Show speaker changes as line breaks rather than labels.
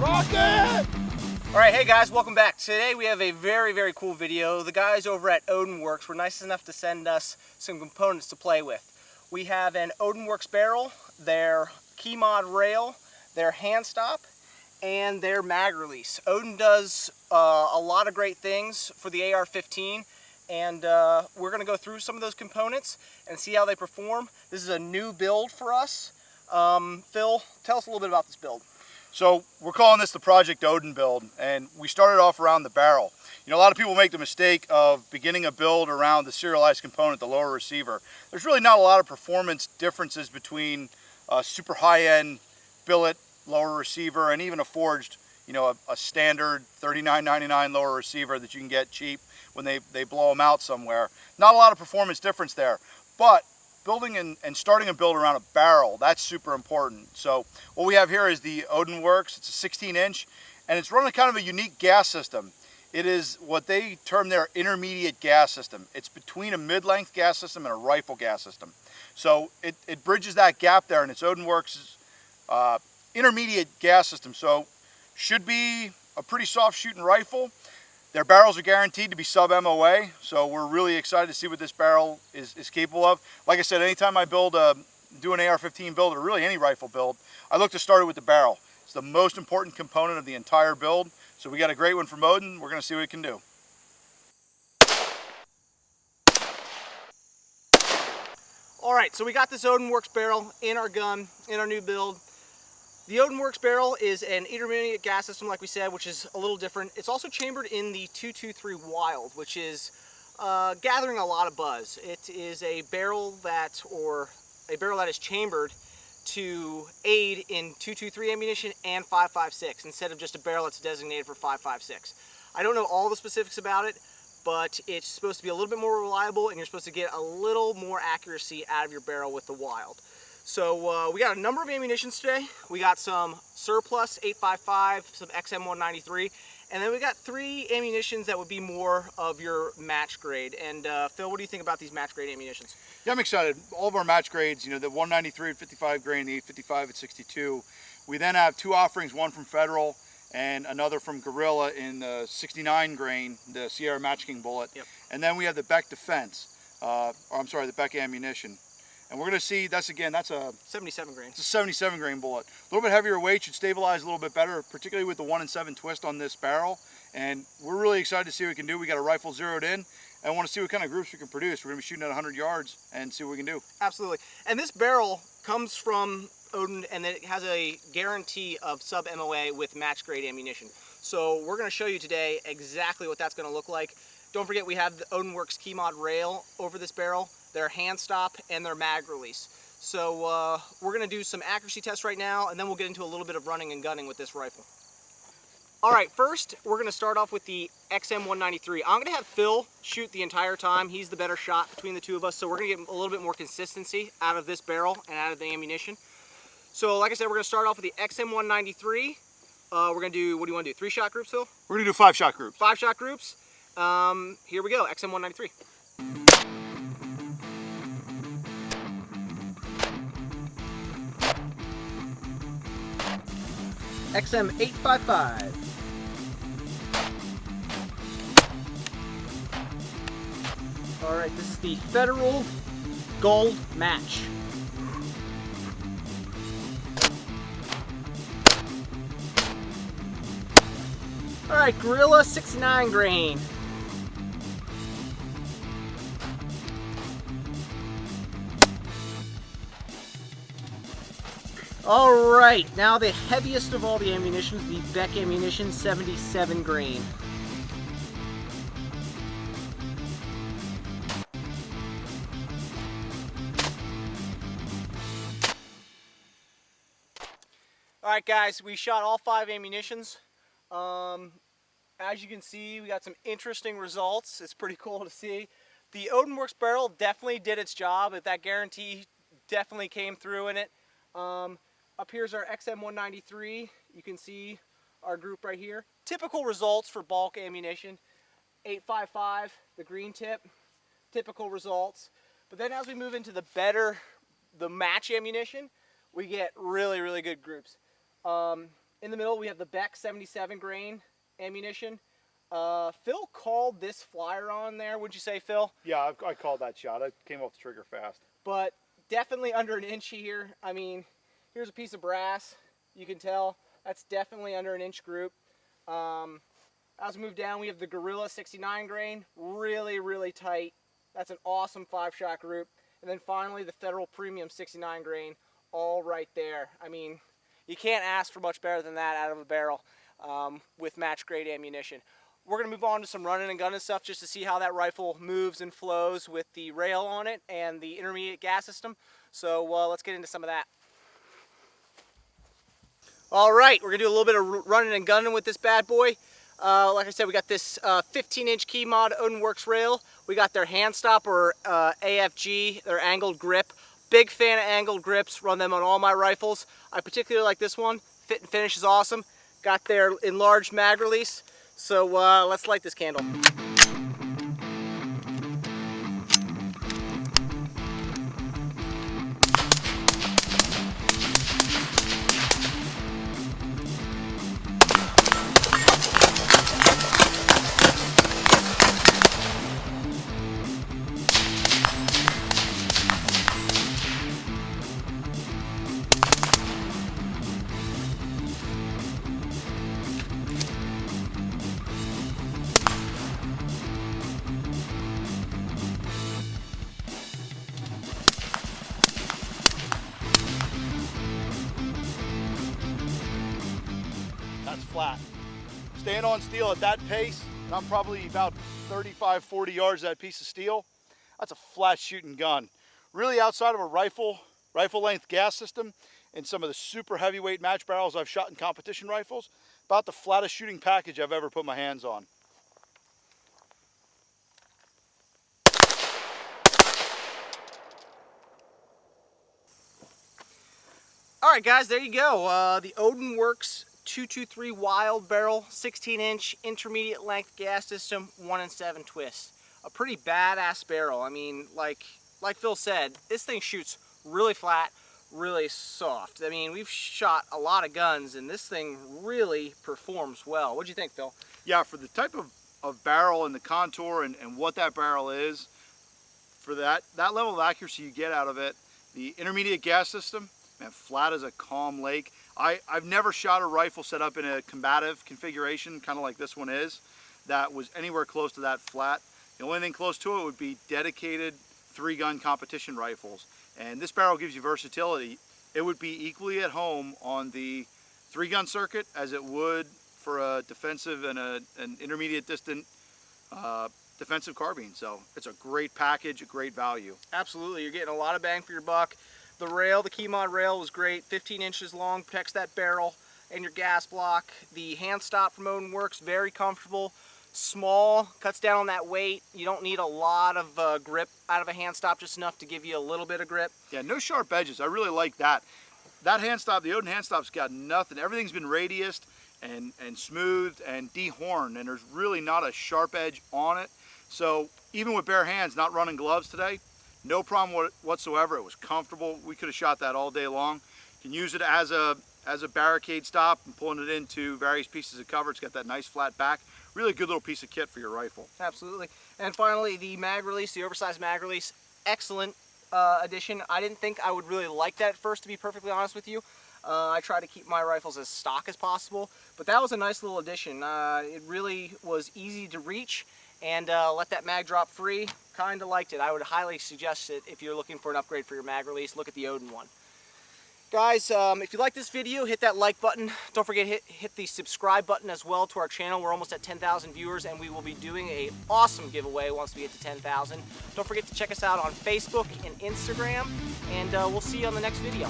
Rocket! Alright, hey guys, welcome back. Today we have a very cool video. The guys over at Odin Works were nice enough to send us some components to play with. We have an Odin Works barrel, their Keymod rail, their handstop, and their mag release. Odin does a lot of great things for the AR-15, and we're going to go through some of those components and see how they perform. This is a new build for us. Phil, tell us a little bit about this build.
So we're calling this the Project Odin build, and we started off around the barrel. You know, a lot of people make the mistake of beginning a build around the serialized component, the lower receiver. There's really not a lot of performance differences between a super high-end billet lower receiver and even a forged, you know, a standard $39.99 lower receiver that you can get cheap when they blow them out somewhere. Not a lot of performance difference there, but building and starting a build around a barrel, that's super important. So what we have here is the Odin Works. It's a 16-inch, and it's running kind of a unique gas system. It is what they term their intermediate gas system. It's between a mid-length gas system and a rifle gas system. So it bridges that gap there, and it's Odin Works' intermediate gas system. So should be a pretty soft shooting rifle. Their barrels are guaranteed to be sub-MOA, so we're really excited to see what this barrel is capable of. Like I said, anytime I do an AR-15 build, or really any rifle build, I look to start it with the barrel. It's the most important component of the entire build, so we got a great one from Odin. We're going to see what it can do.
Alright, so we got this Odin Works barrel in our gun, in our new build. The Odin Works barrel is an intermediate gas system, like we said, which is a little different. It's also chambered in the 223 Wylde, which is gathering a lot of buzz. It is a barrel that is chambered to aid in 223 ammunition and 5.56 instead of just a barrel that's designated for 5.56. I don't know all the specifics about it, but it's supposed to be a little bit more reliable, and you're supposed to get a little more accuracy out of your barrel with the Wylde. So we got a number of ammunitions today. We got some surplus 8.55, some XM193, and then we got 3 ammunitions that would be more of your match grade. And Phil, what do you think about these match grade ammunitions?
Yeah, I'm excited. All of our match grades, you know, the 193 at 55 grain, the 855 at 62. We then have 2 offerings, one from Federal and another from Gorilla in the 69 grain, the Sierra Match King bullet.
Yep.
And then we have the Beck Defense, the Beck ammunition. And we're going to see, that's a
77 grain.
It's a 77 grain bullet. A little bit heavier weight, should stabilize a little bit better, particularly with the 1 in 7 twist on this barrel. And we're really excited to see what we can do. We got a rifle zeroed in, and I want to see what kind of groups we can produce. We're going to be shooting at 100 yards and see what we can do.
Absolutely. And this barrel comes from Odin, and it has a guarantee of sub-MOA with match grade ammunition. So we're going to show you today exactly what that's going to look like. Don't forget, we have the Odin Works Keymod rail over this barrel, their hand stop, and their mag release. So we're going to do some accuracy tests right now, and then we'll get into a little bit of running and gunning with this rifle. Alright, first we're going to start off with the XM193. I'm going to have Phil shoot the entire time. He's the better shot between the two of us, so we're going to get a little bit more consistency out of this barrel and out of the ammunition. So like I said, we're going to start off with the XM193. We're going to do, what do you want to do, 3-shot groups, Phil?
We're going to do 5-shot groups.
5-shot groups. Here we go, XM193. XM855. Alright, this is the Federal Gold Match. Alright, Gorilla 69 grain. Alright, now the heaviest of all the ammunitions, the Beck ammunition, 77 grain. Alright guys, we shot all 5 ammunitions. As you can see, we got some interesting results. It's pretty cool to see. The Odin Works barrel definitely did its job. That guarantee definitely came through in it. Up here's our XM193. You can see our group right here. Typical results for bulk ammunition. 8.55, the green tip. Typical results. But then as we move into the match ammunition, we get really, really good groups. In the middle we have the Beck 77 grain ammunition. Phil called this flyer on there, would you say, Phil?
Yeah, I called that shot. I came off the trigger fast.
But definitely under an inch here. I mean, here's a piece of brass. You can tell that's definitely under an inch group. As we move down, we have the Gorilla 69 grain, really, really tight. That's an awesome 5-shot group. And then finally, the Federal Premium 69 grain, all right there. I mean, you can't ask for much better than that out of a barrel with match-grade ammunition. We're going to move on to some running and gunning stuff just to see how that rifle moves and flows with the rail on it and the intermediate gas system. So let's get into some of that. All right, we're going to do a little bit of running and gunning with this bad boy. Like I said, we got this 15-inch Keymod Odin Works rail. We got their handstop or AFG, their angled grip. Big fan of angled grips, run them on all my rifles. I particularly like this one. Fit and finish is awesome. Got their enlarged mag release. So let's light this candle.
That's flat. Staying on steel at that pace, and I'm probably about 35, 40 yards of that piece of steel, that's a flat shooting gun. Really outside of a rifle length gas system and some of the super heavyweight match barrels I've shot in competition rifles, about the flattest shooting package I've ever put my hands on.
All right, guys, there you go. The Odin Works 223 Wylde barrel, 16-inch intermediate length gas system, 1-in-7 twist. A pretty badass barrel. I mean, like Phil said, this thing shoots really flat, really soft. I mean, we've shot a lot of guns, and this thing really performs well. What'd you think, Phil?
Yeah, for the type of barrel and the contour and what that barrel is, for that level of accuracy you get out of it, the intermediate gas system, man, flat as a calm lake. I've never shot a rifle set up in a combative configuration, kind of like this one is, that was anywhere close to that flat. The only thing close to it would be dedicated 3-gun competition rifles. And this barrel gives you versatility. It would be equally at home on the 3-gun circuit as it would for a defensive and an intermediate distant defensive carbine. So it's a great package, a great value.
Absolutely, you're getting a lot of bang for your buck. The rail, the Keymod rail was great, 15 inches long, protects that barrel and your gas block. The hand stop from Odin Works, very comfortable, small, cuts down on that weight. You don't need a lot of grip out of a hand stop, just enough to give you a little bit of grip.
Yeah, no sharp edges. I really like that. That hand stop, the Odin hand stop's got nothing. Everything's been radiused and smoothed and dehorned, and there's really not a sharp edge on it. So even with bare hands, not running gloves today, no problem whatsoever. It was comfortable. We could have shot that all day long. You can use it as a barricade stop and pulling it into various pieces of cover. It's got that nice flat back. Really good little piece of kit for your rifle.
Absolutely. And finally, the mag release, the oversized mag release, excellent addition. I didn't think I would really like that at first, to be perfectly honest with you. I try to keep my rifles as stock as possible, but that was a nice little addition. It really was easy to reach and let that mag drop free. Kind of liked it. I would highly suggest it if you're looking for an upgrade for your mag release. Look at the Odin one. Guys, if you like this video, hit that like button. Don't forget hit the subscribe button as well to our channel. We're almost at 10,000 viewers, and we will be doing an awesome giveaway once we get to 10,000. Don't forget to check us out on Facebook and Instagram, and we'll see you on the next video.